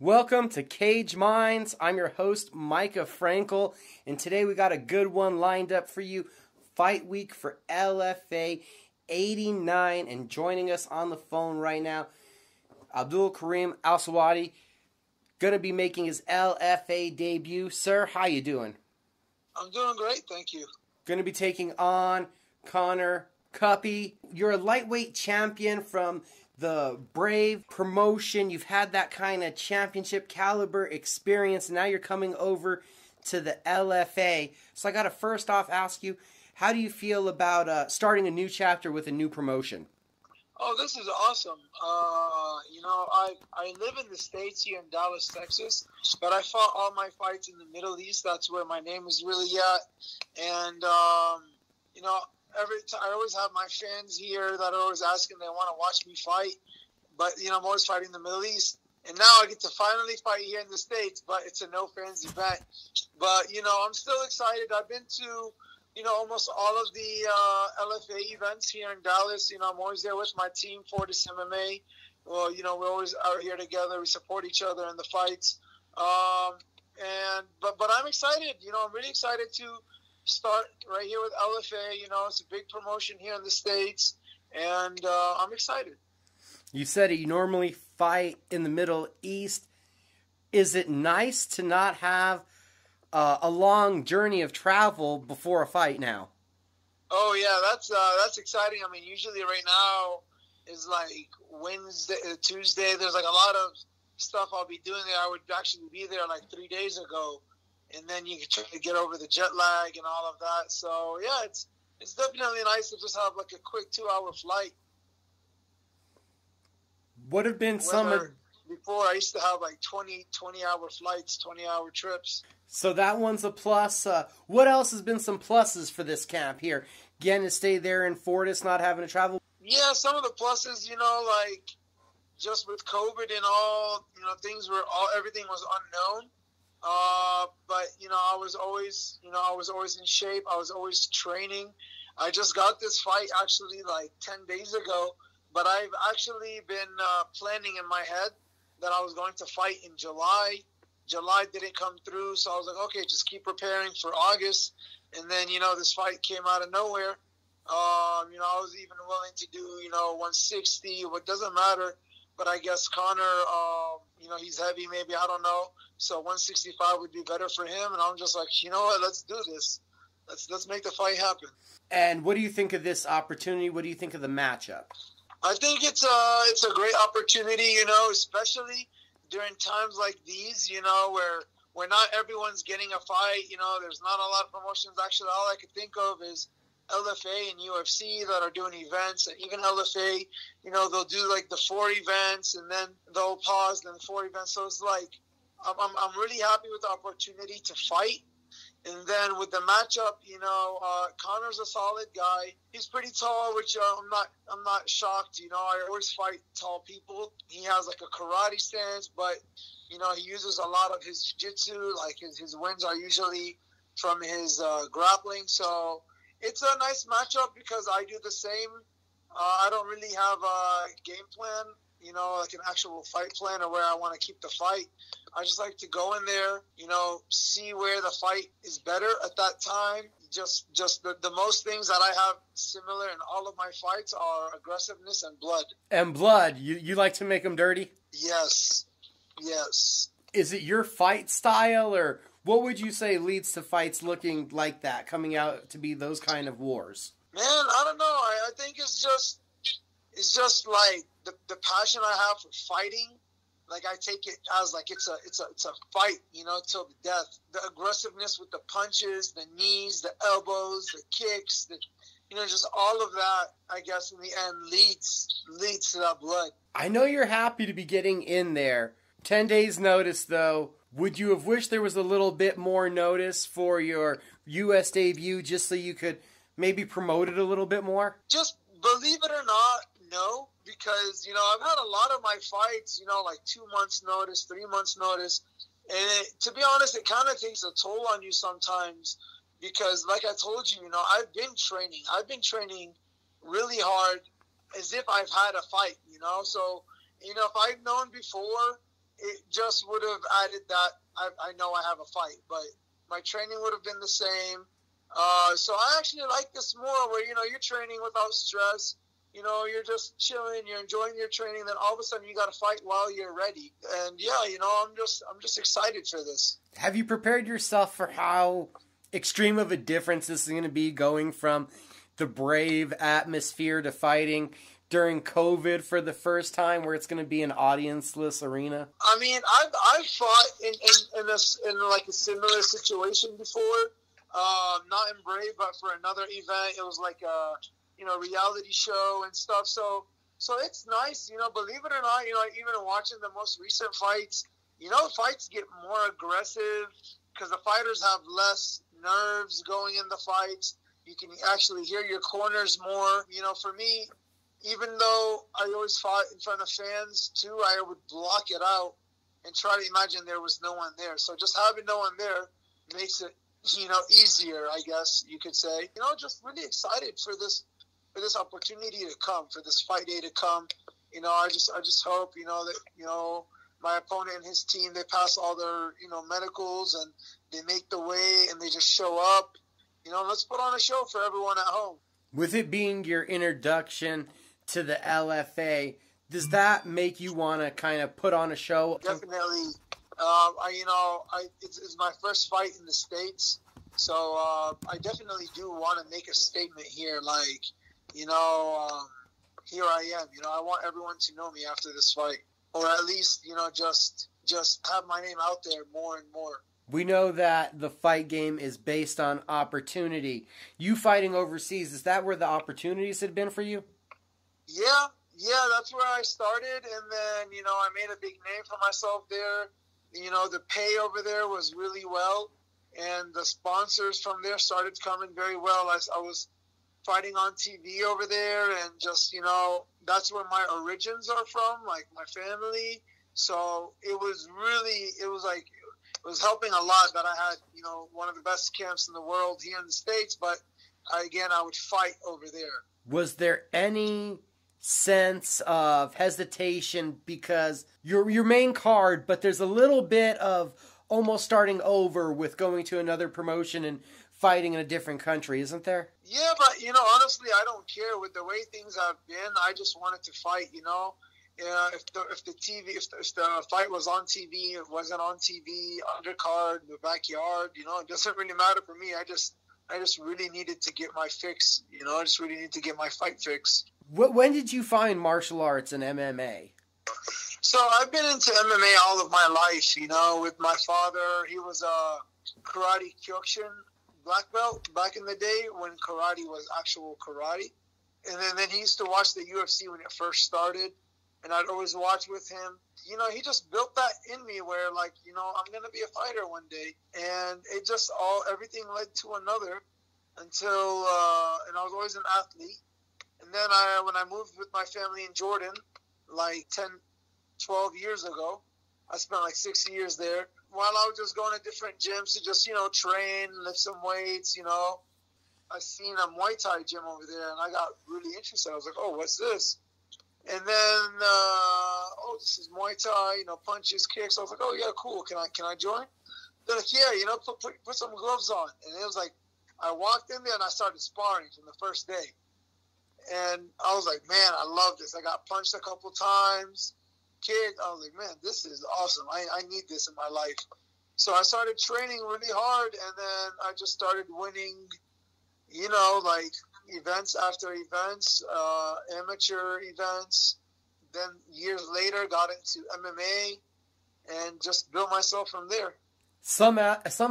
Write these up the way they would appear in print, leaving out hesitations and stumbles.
Welcome to Cage Minds. I'm your host, Mika Frankl, and today we got a good one lined up for you. Fight week for LFA 89, and joining us on the phone right now, Abdul-Kareem Al-Selwady, going to be making his LFA debut. Sir, how you doing? I'm doing great, thank you. Going to be taking on Konnor Kuppe. You're a lightweight champion from the Brave promotion. You've had that kind of championship caliber experience, and now you're coming over to the LFA. So I got to first off ask you, how do you feel about starting a new chapter with a new promotion? Oh, this is awesome. I live in the States here in Dallas, Texas, but I fought all my fights in the Middle East. That's where my name is really at. And, every time I always have my fans here that are always asking, they want to watch me fight. But, I'm always fighting in the Middle East. And now I get to finally fight here in the States, but it's a no-fans event. But, I'm still excited. I've been to almost all of the LFA events here in Dallas. I'm always there with my team, Fortis MMA. Well, we're always out here together. We support each other in the fights. But I'm excited. I'm really excited to start right here with LFA. It's a big promotion here in the States, and I'm excited. You said you normally fight in the Middle East. Is it nice to not have a long journey of travel before a fight now? Oh yeah, that's exciting. I mean, usually right now is like Wednesday, Tuesday. There's like a lot of stuff I'll be doing there. I would actually be there like 3 days ago, and then you can try to get over the jet lag and all of that. So yeah, it's definitely nice to just have like a quick 2-hour flight. What have been some of... Before, I used to have like 20-hour flights, 20-hour trips. So that one's a plus. What else has been some pluses for this camp here? Getting to stay there in Fortis, not having to travel? Yeah, some of the pluses, like just with COVID and all, everything was unknown. But, I was always in shape. I was always training. I just got this fight actually like 10 days ago, but I've actually been planning in my head that I was going to fight in July. July didn't come through, so I was like, okay, just keep preparing for August. And then, this fight came out of nowhere. I was even willing to do, 160. What doesn't matter. But I guess Konnor, he's heavy maybe, I don't know. So 165 would be better for him. And I'm just like, you know what, let's do this. Let's make the fight happen. And what do you think of this opportunity? What do you think of the matchup? I think it's a great opportunity, especially during times like these, where not everyone's getting a fight. There's not a lot of promotions. Actually, all I could think of is LFA and UFC that are doing events. And even LFA, they'll do like the 4 events and then they'll pause, then 4 events. So it's like I'm really happy with the opportunity to fight. And then with the matchup, Konnor's a solid guy. He's pretty tall, which I'm not shocked. I always fight tall people. He has like a karate stance, but he uses a lot of his jiu-jitsu. Like his wins are usually from his grappling. So it's a nice matchup because I do the same. I don't really have a game plan, like an actual fight plan or where I want to keep the fight. I just like to go in there, see where the fight is better at that time. Just the most things that I have similar in all of my fights are aggressiveness and blood. And blood. You like to make them dirty? Yes. Is it your fight style, or what would you say leads to fights looking like that, coming out to be those kind of wars? Man, I don't know. I think it's just like the passion I have for fighting. Like I take it as like it's a fight, till the death. The aggressiveness with the punches, the knees, the elbows, the kicks, just all of that. I guess in the end leads to that blood. I know you're happy to be getting in there. 10 days notice though. Would you have wished there was a little bit more notice for your U.S. debut, just so you could maybe promote it a little bit more? Just believe it or not, no. Because, I've had a lot of my fights, like 2 months notice, 3 months notice. And to be honest, it kind of takes a toll on you sometimes because, like I told you, I've been training really hard as if I've had a fight, So, if I'd known before it just would have added that I know I have a fight, but my training would have been the same. So I actually like this more where, you're training without stress. You're just chilling, you're enjoying your training, then all of a sudden you got to fight while you're ready. And yeah, I'm just excited for this. Have you prepared yourself for how extreme of a difference this is going to be, going from the Brave atmosphere to fighting during COVID for the first time, where it's going to be an audienceless arena? I mean, I've fought in like a similar situation before. Not in Brave, but for another event. It was like a reality show and stuff. So it's nice, believe it or not, even watching the most recent fights, fights get more aggressive because the fighters have less nerves going in the fights. You can actually hear your corners more. For me, even though I always fought in front of fans too, I would block it out and try to imagine there was no one there. So just having no one there makes it, easier, I guess you could say. Just really excited for this opportunity to come, for this fight day to come. I just hope, that, my opponent and his team, they pass all their, medicals and they make the weight and they just show up. Let's put on a show for everyone at home. With it being your introduction to the LFA, does that make you want to kind of put on a show? Definitely. It's my first fight in the States, so I definitely do want to make a statement here. Like, here I am. I want everyone to know me after this fight, or at least, just have my name out there more and more. We know that the fight game is based on opportunity. You fighting overseas, is that where the opportunities had been for you? Yeah, that's where I started, and then, I made a big name for myself there. The pay over there was really well, and the sponsors from there started coming very well. I was fighting on TV over there, and just, that's where my origins are from, like my family. So it was helping a lot that I had, one of the best camps in the world here in the States, but I would fight over there. Was there any sense of hesitation because your main card, but there's a little bit of almost starting over with going to another promotion and fighting in a different country, isn't there? Yeah, but honestly, I don't care with the way things have been. I just wanted to fight. If the fight was on TV, it wasn't on TV, undercard, the backyard. It doesn't really matter for me. I just really needed to get my fix. I just really need to get my fight fix. When did you find martial arts and MMA? So I've been into MMA all of my life, with my father. He was a karate kyokushin black belt back in the day when karate was actual karate. And then he used to watch the UFC when it first started, and I'd always watch with him. He just built that in me where, like, I'm going to be a fighter one day. And it just everything led to another until, and I was always an athlete. And then when I moved with my family in Jordan, like 10, 12 years ago, I spent like 6 years there. While I was just going to different gyms to just, train, lift some weights, I seen a Muay Thai gym over there, and I got really interested. I was like, oh, what's this? And then, this is Muay Thai, punches, kicks. I was like, oh, yeah, cool. Can I join? They're like, yeah, put some gloves on. And it was like, I walked in there and I started sparring from the first day. And I was like, man, I love this. I got punched a couple times, kicked. I was like, man, this is awesome. I need this in my life. So I started training really hard, and then I just started winning, like events after events, amateur events. Then years later, got into MMA and just built myself from there. Some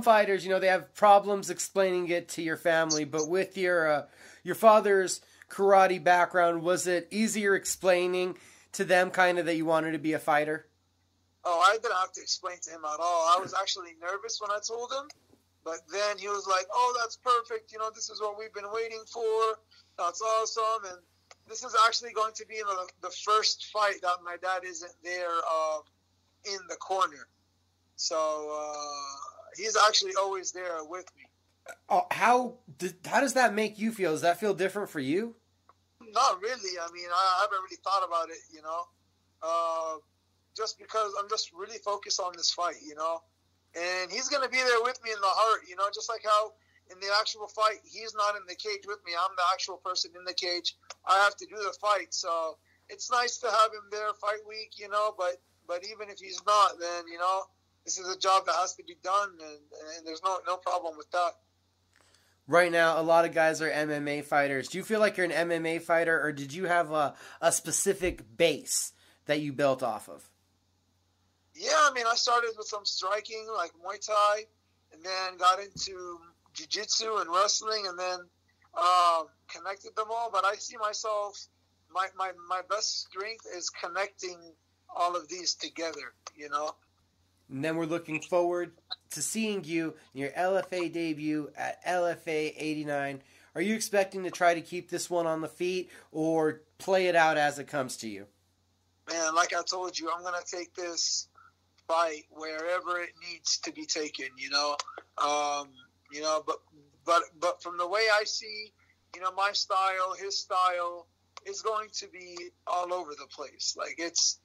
fighters, they have problems explaining it to your family, but with your father's karate background, was it easier explaining to them kind of that you wanted to be a fighter? Oh, I didn't have to explain to him at all. I was actually nervous when I told him, but then he was like, oh, that's perfect. This is what we've been waiting for. That's awesome. And this is actually going to be the first fight that my dad isn't there in the corner. So he's actually always there with me. How does that make you feel? Does that feel different for you? Not really. I mean, I haven't really thought about it, just because I'm just really focused on this fight, you know. And he's going to be there with me in the heart, you know, just like how in the actual fight, he's not in the cage with me. I'm the actual person in the cage. I have to do the fight. So it's nice to have him there fight week, you know, but even if he's not, then, you know, this is a job that has to be done, and there's no problem with that. Right now, a lot of guys are MMA fighters. Do you feel like you're an MMA fighter, or did you have a specific base that you built off of? Yeah, I mean, I started with some striking, like Muay Thai, and then got into jiu-jitsu and wrestling, and then connected them all. But I see myself, my best strength is connecting all of these together, you know? And then we're looking forward to seeing you in your LFA debut at LFA 89. Are you expecting to try to keep this one on the feet or play it out as it comes to you? Man, like I told you, I'm going to take this fight wherever it needs to be taken, you know? You know, but from the way I see, you know, my style, his style is going to be all over the place. Like, it's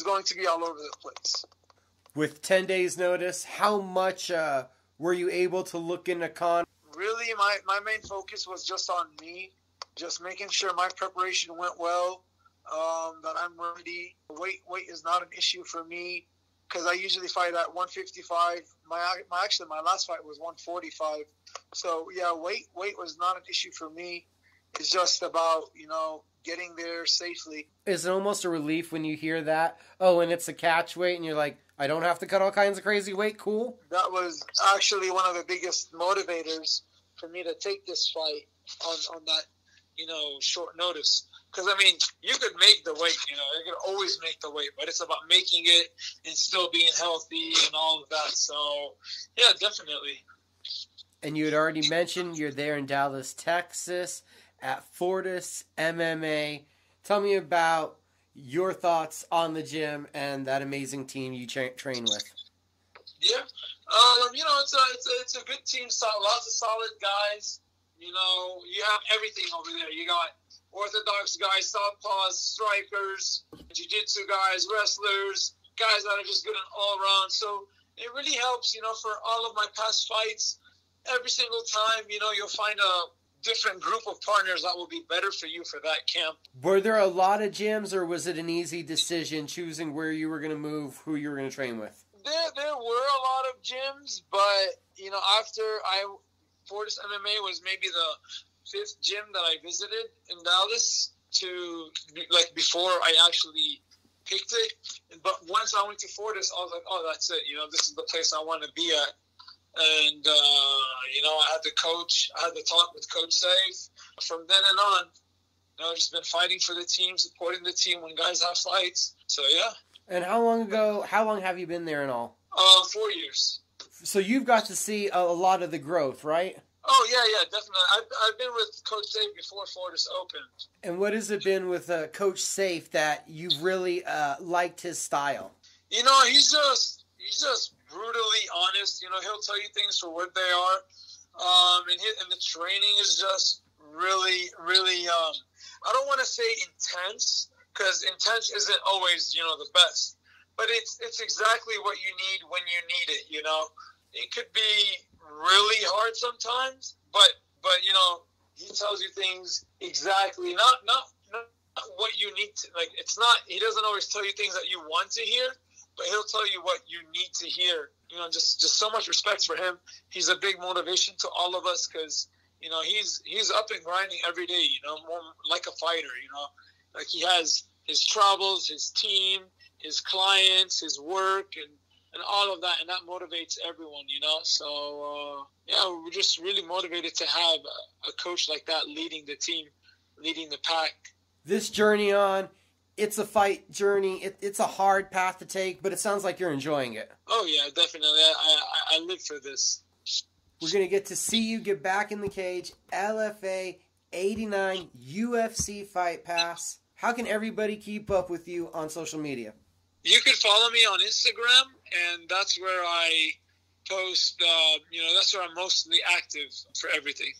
going to be all over the place. With 10 days notice, how much were you able to look into Konnor? Really, my main focus was just on me, just making sure my preparation went well, that I'm ready. Weight is not an issue for me because I usually fight at 155. My last fight was 145. So, yeah, weight was not an issue for me. It's just about, you know, getting there safely. Is it almost a relief when you hear that? Oh, and it's a catch weight, and you're like, I don't have to cut all kinds of crazy weight? Cool. That was actually one of the biggest motivators for me to take this fight on that, you know, short notice. Because, I mean, you could make the weight, you know, you could always make the weight, but it's about making it and still being healthy and all of that. So, yeah, definitely. And you had already mentioned you're there in Dallas, Texas at Fortis MMA. Tell me about your thoughts on the gym and that amazing team you train with. Yeah, you know, it's a good team. Lots of solid guys. You know, you have everything over there. You got orthodox guys, southpaws, strikers, jiu-jitsu guys, wrestlers, guys that are just good and all around. So it really helps, you know, for all of my past fights. Every single time, you know, you'll find a different group of partners that will be better for you for that camp. Were there a lot of gyms, or was it an easy decision choosing where you were going to move, who you were going to train with? There were a lot of gyms, but, you know, Fortis MMA was maybe the 5th gym that I visited in Dallas before I actually picked it. But once I went to Fortis, I was like, oh, that's it. You know, this is the place I want to be at. And, you know, I had the talk with Coach Safe. From then and on, you know, I've just been fighting for the team, supporting the team when guys have fights. So, yeah. And how long have you been there in all? 4 years. So you've got to see a lot of the growth, right? Oh, yeah, definitely. I've been with Coach Safe before Fortis opened. And what has it been with Coach Safe that you've really liked his style? You know, he's just brutally honest. You know, he'll tell you things for what they are. And the training is just really, really, I don't want to say intense, because intense isn't always, you know, the best. But it's exactly what you need when you need it, you know. It could be really hard sometimes, but you know, he tells you things exactly, not what you need to, like, it's not, he doesn't always tell you things that you want to hear, but he'll tell you what you need to hear. You know, just so much respect for him. He's a big motivation to all of us, because, you know, he's up and grinding every day, you know, more like a fighter, you know. Like, he has his troubles, his team, his clients, his work, and all of that, and that motivates everyone, you know. So, yeah, we're just really motivated to have a coach like that leading the team, leading the pack. This journey on, it's a fight journey. It's a hard path to take, but it sounds like you're enjoying it. Oh, yeah, definitely. I live for this. We're going to get to see you get back in the cage. LFA 89 UFC Fight Pass. How can everybody keep up with you on social media? You can follow me on Instagram, and that's where I post, you know, that's where I'm mostly active for everything.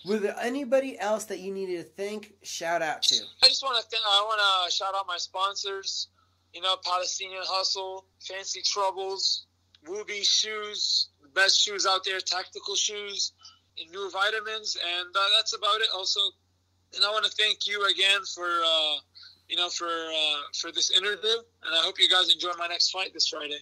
Was there anybody else that you needed to thank, shout out to? I want to shout out my sponsors, you know, Palestinian Hustle, Fancy Troubles, Wooby Shoes, the best shoes out there, tactical shoes, and new vitamins, and that's about it. Also, and I want to thank you again for for this interview, and I hope you guys enjoy my next fight this Friday.